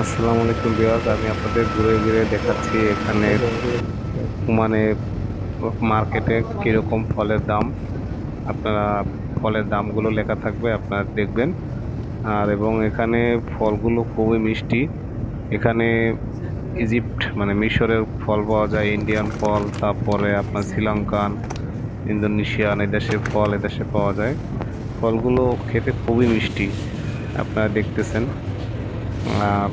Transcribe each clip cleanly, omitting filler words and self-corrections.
আসসালামু আলাইকুম ভিউয়ার্স, আমি আপনাদের ঘুরে ঘুরে দেখাচ্ছি এখানে মানে মার্কেটে কিরকম ফলের দাম। আপনারা ফলের দামগুলো লেখা থাকবে, আপনারা দেখবেন। এবং এখানে ফলগুলো খুবই মিষ্টি। এখানে ইজিপ্ট মানে মিশরের ফল পাওয়া যায়, ইন্ডিয়ান ফল, তারপরে আপনার শ্রীলঙ্কান, ইন্দোনেশিয়ান এদেশের ফল এদেশে পাওয়া যায়। ফলগুলো খেতে খুবই মিষ্টি, আপনারা দেখতেছেন। আর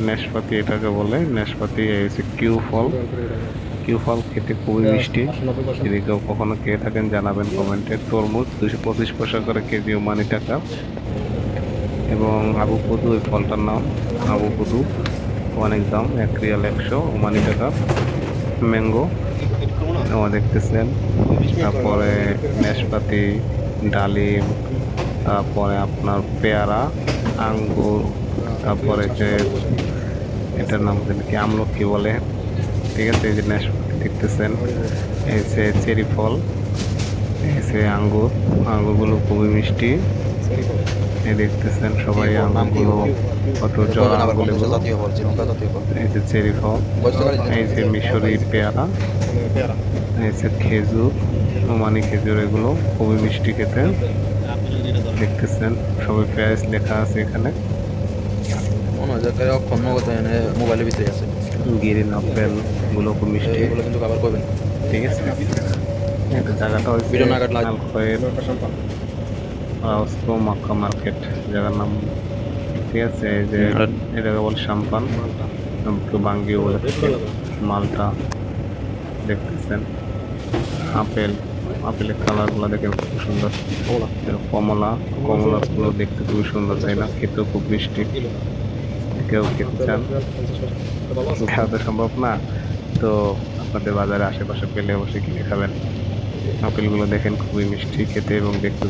নাশপাতি এটাকে বলে, নাশপাতি এই হচ্ছে কিউ ফল। কিউ ফল খেতে খুবই মিষ্টি। যদি কেউ কখনো খেয়ে থাকেন জানাবেন কমেন্টে। তরমুজ 225 পয়সা করে কেজি, ওমানি টাকা। এবং আবু কদু, ওই ফলটার নাম আবু কদু, অনেক দাম, 1 রিয়াল 100, ওমানি টাকা। ম্যাঙ্গো দেখতেছেন। তারপরে নাশপাতি, ডালিম, তারপরে আপনার পেয়ারা, আঙ্গুর, তারপরে যে এটার নাম জানি কি, আমলকি বলে। ঠিক আছে, এই যে নাশপাতি দেখতেছেন, এই যে চেরি ফল, এই যে আঙ্গুর। আঙ্গুরগুলো খুবই মিষ্টি, এই দেখতেছেন সবাই আঙ্গুরগুলো কত জোড়া আঙ্গুর এগুলো। এই যে চেরি ফল, এই যে মিশরি পেয়ারা, এই যে খেজুর, ওমানি খেজুর, এগুলো খুবই মিষ্টি খেতে। দেখতেছেন সবাই প্রাইস লেখা আছে এখানে। মনে হয় যে অক্ষণ নগদ এনে মোবাইলের ভিতরে আছে। গ্রিন আপেল গুলো খুব মিষ্টি। এগুলো কিন্তু কভার করবেন। ঠিক আছে, এটা জায়গাটা হচ্ছে ভিডিও না কাটলে আলখয়ের রাউস্কো মক্কা মার্কেট জায়গার নাম। ঠিক আছে, এই যে এটাকে বলে শাম্পান, কেউ বাঙ্গিও বলে থাকে। মালটা দেখতেছেন, আপেল, আপেলের কালার গুলো দেখে খুব সুন্দর। কমলা, কমলা গুলো দেখতে খুবই সুন্দর, তাই না? খেতেও খুব মিষ্টি। কেউ খেতে চান, খাওয়া তো সম্ভব না, তো আপনাদের বাজারে আশেপাশে পেলে অবশ্যই কিনে খাবেন। আপেলগুলো দেখেন খুবই মিষ্টি খেতে এবং দেখতে।